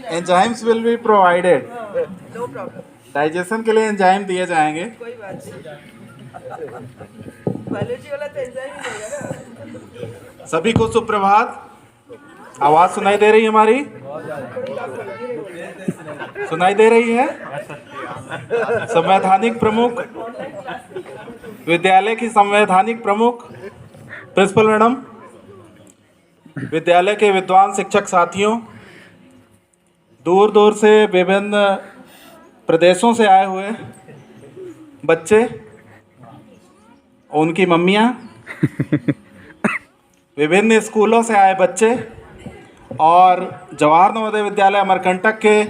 Enzymes will be provided. No problem, digestion के लिए enzyme दिए जाएंगे। कोई बात नहीं। बायोलॉजी वाला तो एंजाइम ही देगा ना। सभी को सुप्रभात। आवाज सुनाई दे रही है हमारी? सुनाई दे रही है? संवैधानिक प्रमुख, विद्यालय की संवैधानिक प्रमुख प्रिंसिपल मैडम, विद्यालय के विद्वान शिक्षक साथियों, दूर दूर से विभिन्न प्रदेशों से आए हुए बच्चे, उनकी मम्मियाँ, विभिन्न स्कूलों से आए बच्चे और जवाहर नवोदय विद्यालय अमरकंटक के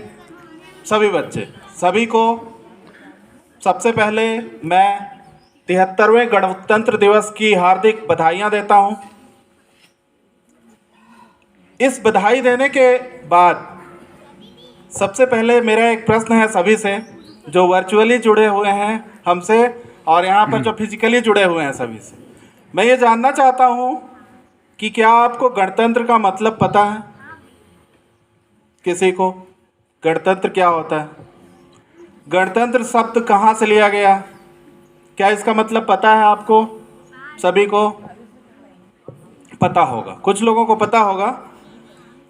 सभी बच्चे, सभी को सबसे पहले मैं 73वें गणतंत्र दिवस की हार्दिक बधाइयाँ देता हूँ। इस बधाई देने के बाद सबसे पहले मेरा एक प्रश्न है सभी से जो वर्चुअली जुड़े हुए हैं हमसे और यहाँ पर जो फिजिकली जुड़े हुए हैं सभी से, मैं ये जानना चाहता हूँ कि क्या आपको गणतंत्र का मतलब पता है? किसी को गणतंत्र क्या होता है? गणतंत्र शब्द कहाँ से लिया गया? क्या इसका मतलब पता है आपको? सभी को पता होगा, कुछ लोगों को पता होगा।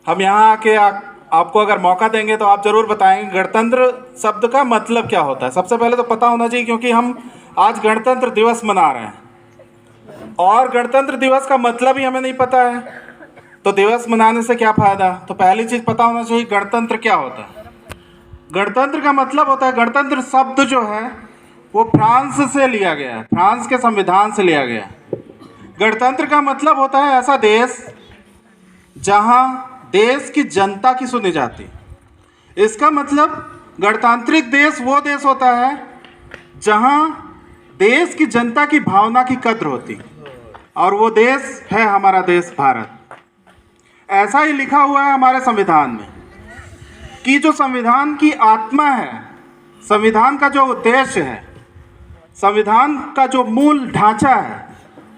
हम यहाँ आके आपको अगर मौका देंगे तो आप ज़रूर बताएंगे गणतंत्र शब्द का मतलब क्या होता है। सबसे पहले तो पता होना चाहिए क्योंकि हम आज गणतंत्र दिवस मना रहे हैं और गणतंत्र दिवस का मतलब ही हमें नहीं पता है तो दिवस मनाने से क्या फ़ायदा। तो पहली चीज़ पता होना चाहिए गणतंत्र क्या होता है। गणतंत्र का मतलब होता है, गणतंत्र शब्द जो है वो फ्रांस से लिया गया है, फ्रांस के संविधान से लिया गया है। गणतंत्र का मतलब होता है ऐसा देश जहाँ देश की जनता की सुनी जाती। इसका मतलब गणतांत्रिक देश वो देश होता है जहाँ देश की जनता की भावना की कद्र होती और वो देश है हमारा देश भारत। ऐसा ही लिखा हुआ है हमारे संविधान में कि जो संविधान की आत्मा है, संविधान का जो उद्देश्य है, संविधान का जो मूल ढांचा है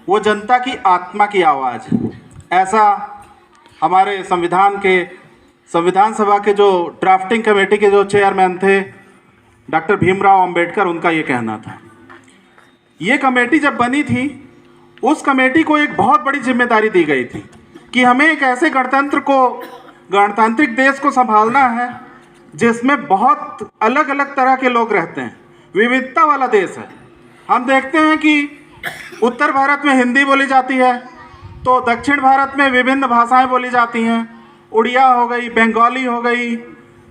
वो जनता की आत्मा की आवाज़ है। ऐसा हमारे संविधान सभा के जो ड्राफ्टिंग कमेटी के जो चेयरमैन थे डॉक्टर भीमराव अंबेडकर, उनका ये कहना था। ये कमेटी जब बनी थी उस कमेटी को एक बहुत बड़ी जिम्मेदारी दी गई थी कि हमें एक ऐसे गणतांत्रिक देश को संभालना है जिसमें बहुत अलग अलग तरह के लोग रहते हैं, विविधता वाला देश है। हम देखते हैं कि उत्तर भारत में हिंदी बोली जाती है तो दक्षिण भारत में विभिन्न भाषाएं बोली जाती हैं। उड़िया हो गई, बंगाली हो गई,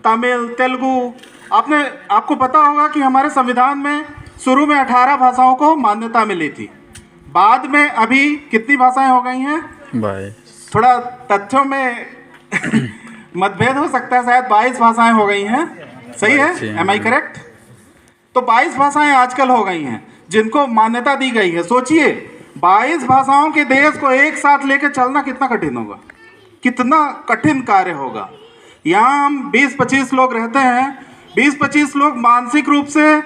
तमिल, तेलुगु। आपको पता होगा कि हमारे संविधान में शुरू में 18 भाषाओं को मान्यता मिली थी, बाद में अभी कितनी भाषाएं हो गई हैं? थोड़ा तथ्यों में मतभेद हो सकता है, शायद 22 भाषाएं हो गई हैं। सही है? Am I correct? तो 22 भाषाएं आजकल हो गई हैं जिनको मान्यता दी गई है। सोचिए 22 भाषाओं के देश को एक साथ लेकर चलना कितना कठिन होगा, कितना कठिन कार्य होगा। यहाँ हम 20-25 लोग रहते हैं, 20-25 लोग मानसिक रूप से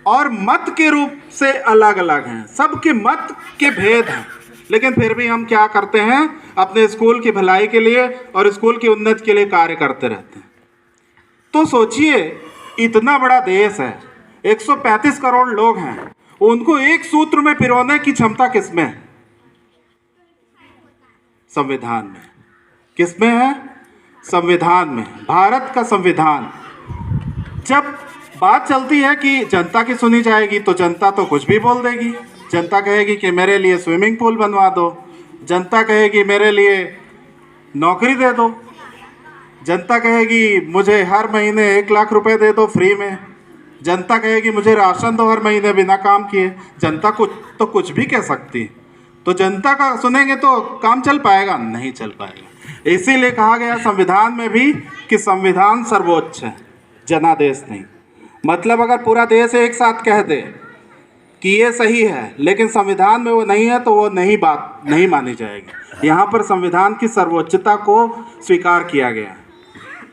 और मत के रूप से अलग अलग हैं, सबके मत के भेद हैं, लेकिन फिर भी हम क्या करते हैं, अपने स्कूल की भलाई के लिए और स्कूल की उन्नति के लिए कार्य करते रहते हैं। तो सोचिए इतना बड़ा देश है, 135 करोड़ लोग हैं, उनको एक सूत्र में पिरोने की क्षमता किसमें है? संविधान में। किसमें है? संविधान में। भारत का संविधान। जब बात चलती है कि जनता की सुनी जाएगी तो जनता तो कुछ भी बोल देगी। जनता कहेगी कि मेरे लिए स्विमिंग पूल बनवा दो, जनता कहेगी मेरे लिए नौकरी दे दो, जनता कहेगी मुझे हर महीने 1 लाख रुपए दे दो फ्री में, जनता कहेगी मुझे राशन दो हर महीने बिना काम किए। जनता कुछ भी कह सकती है। तो जनता का सुनेंगे तो काम चल पाएगा? नहीं चल पाएगा। इसीलिए कहा गया संविधान में भी कि संविधान सर्वोच्च है, जनादेश नहीं। मतलब अगर पूरा देश एक साथ कह दे कि ये सही है लेकिन संविधान में वो नहीं है तो वो बात नहीं मानी जाएगी। यहाँ पर संविधान की सर्वोच्चता को स्वीकार किया गया है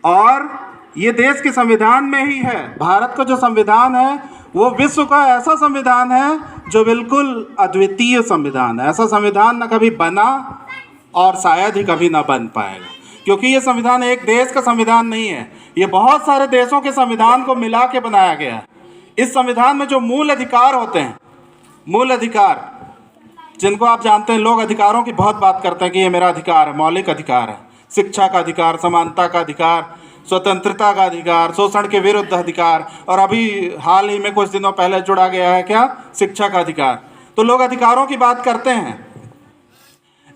और ये देश के संविधान में ही है। भारत का जो संविधान है वो विश्व का ऐसा संविधान है जो बिल्कुल अद्वितीय संविधान है। ऐसा संविधान न कभी बना और शायद ही कभी ना बन पाएगा। क्योंकि ये संविधान एक देश का संविधान नहीं है, ये बहुत सारे देशों के संविधान को मिला के बनाया गया है। इस संविधान में जो मूल अधिकार होते हैं, मूल अधिकार जिनको आप जानते हैं, लोग अधिकारों की बहुत बात करते हैं कि ये मेरा अधिकार है, मौलिक अधिकार है। शिक्षा का अधिकार, समानता का अधिकार, स्वतंत्रता का अधिकार, शोषण के विरुद्ध अधिकार, और अभी हाल ही में कुछ दिनों पहले जुड़ा गया है क्या, शिक्षा का अधिकार। तो लोग अधिकारों की बात करते हैं,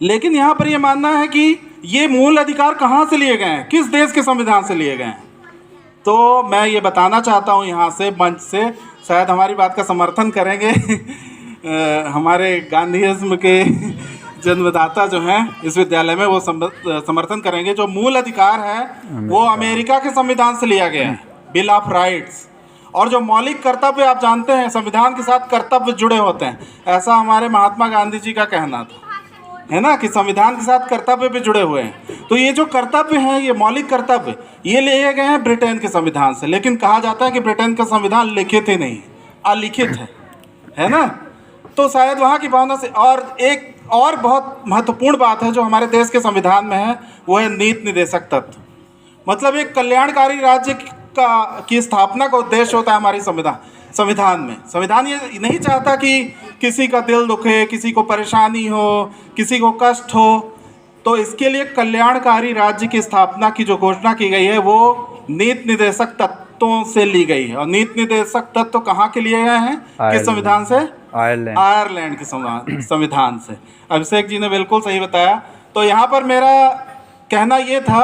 लेकिन यहाँ पर ये मानना है कि ये मूल अधिकार कहाँ से लिए गए हैं, किस देश के संविधान से लिए गए हैं। तो मैं ये बताना चाहता हूँ यहाँ से, मंच से, शायद हमारी बात का समर्थन करेंगे हमारे गांधीइज्म के जन्मदाता जो हैं इस विद्यालय में, वो समर्थन करेंगे। जो मूल अधिकार है वो अमेरिका के संविधान से लिया गया है, बिल ऑफ राइट्स। और जो मौलिक कर्तव्य आप जानते हैं, संविधान के साथ कर्तव्य जुड़े होते हैं, ऐसा हमारे महात्मा गांधी जी का कहना था, है ना, कि संविधान के साथ कर्तव्य भी जुड़े हुए हैं। तो ये जो कर्तव्य हैं, ये मौलिक कर्तव्य, ये लिए गए हैं ब्रिटेन के संविधान से। लेकिन कहा जाता है कि ब्रिटेन का संविधान लिखित ही नहीं, अलिखित है ना। तो शायद वहाँ की भावना से। और एक और बहुत महत्वपूर्ण बात है जो हमारे देश के संविधान में है, वो है नीति निर्देशक तत्व। मतलब एक कल्याणकारी राज्य की स्थापना का उद्देश्य होता है हमारी संविधान में। संविधान ये नहीं चाहता कि किसी का दिल दुखे, किसी को परेशानी हो, किसी को कष्ट हो। तो इसके लिए कल्याणकारी राज्य की स्थापना की जो घोषणा की गई है वो नीति निर्देशक तत्वों से ली गई है। और नीति निर्देशक तत्व कहाँ के लिए गए हैं, किस संविधान से, आयरलैंड के संविधान से। अभिषेक जी ने बिल्कुल सही बताया। तो यहाँ पर मेरा कहना ये था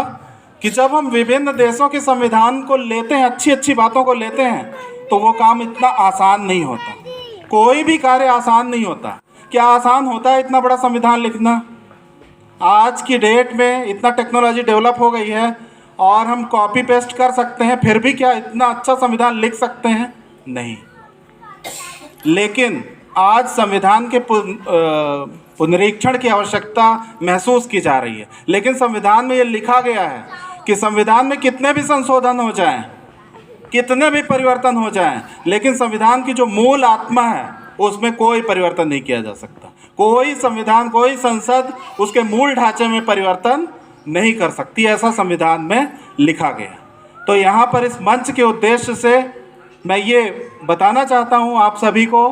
कि जब हम विभिन्न देशों के संविधान को लेते हैं, अच्छी अच्छी बातों को लेते हैं, तो वो काम इतना आसान नहीं होता। कोई भी कार्य आसान नहीं होता। क्या आसान होता है इतना बड़ा संविधान लिखना? आज की डेट में इतना टेक्नोलॉजी डेवलप हो गई है और हम कॉपी पेस्ट कर सकते हैं, फिर भी क्या इतना अच्छा संविधान लिख सकते हैं? नहीं। लेकिन आज संविधान के पुनरीक्षण की आवश्यकता महसूस की जा रही है। लेकिन संविधान में ये लिखा गया है कि संविधान में कितने भी संशोधन हो जाएं, कितने भी परिवर्तन हो जाएं, लेकिन संविधान की जो मूल आत्मा है उसमें कोई परिवर्तन नहीं किया जा सकता। कोई संविधान, कोई संसद उसके मूल ढांचे में परिवर्तन नहीं कर सकती, ऐसा संविधान में लिखा गया। तो यहाँ पर इस मंच के उद्देश्य से मैं ये बताना चाहता हूँ आप सभी को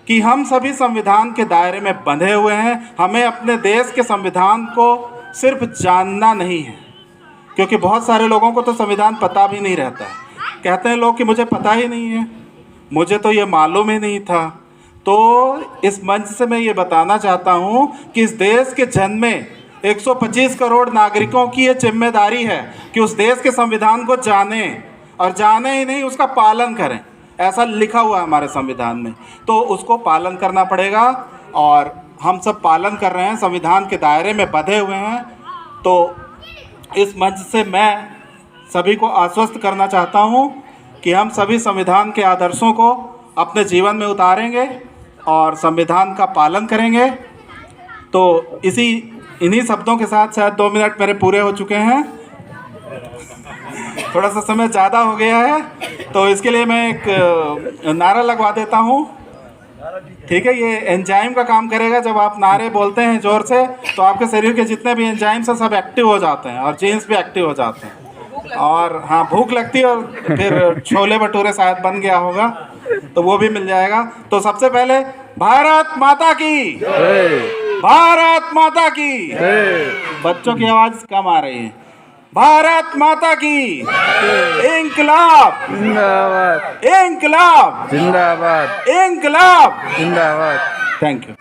कि हम सभी संविधान के दायरे में बंधे हुए हैं। हमें अपने देश के संविधान को सिर्फ जानना नहीं है, क्योंकि बहुत सारे लोगों को तो संविधान पता भी नहीं रहता है। कहते हैं लोग कि मुझे पता ही नहीं है, मुझे तो ये मालूम ही नहीं था। तो इस मंच से मैं ये बताना चाहता हूँ कि इस देश के जन में 125 करोड़ नागरिकों की ये जिम्मेदारी है कि उस देश के संविधान को जानें, और जाने ही नहीं, उसका पालन करें। ऐसा लिखा हुआ है हमारे संविधान में, तो उसको पालन करना पड़ेगा। और हम सब पालन कर रहे हैं, संविधान के दायरे में बंधे हुए हैं। तो इस मंच से मैं सभी को आश्वस्त करना चाहता हूँ कि हम सभी संविधान के आदर्शों को अपने जीवन में उतारेंगे और संविधान का पालन करेंगे। तो इन्हीं शब्दों के साथ शायद 2 मिनट मेरे पूरे हो चुके हैं, थोड़ा सा समय ज़्यादा हो गया है, तो इसके लिए मैं एक नारा लगवा देता हूँ। ठीक है, ये एंजाइम का काम करेगा। जब आप नारे बोलते हैं ज़ोर से, तो आपके शरीर के जितने भी एंजाइम्स हैं सब एक्टिव हो जाते हैं, और जीन्स भी एक्टिव हो जाते हैं। और हाँ, भूख लगती है, और फिर छोले भटूरे शायद बन गया होगा तो वो भी मिल जाएगा। तो सबसे पहले भारत माता की, भारत माता की। बच्चों की आवाज़ कम आ रही है। भारत माता की इंकलाब जिंदाबाद, इंकलाब जिंदाबाद, इंकलाब जिंदाबाद। Thank you.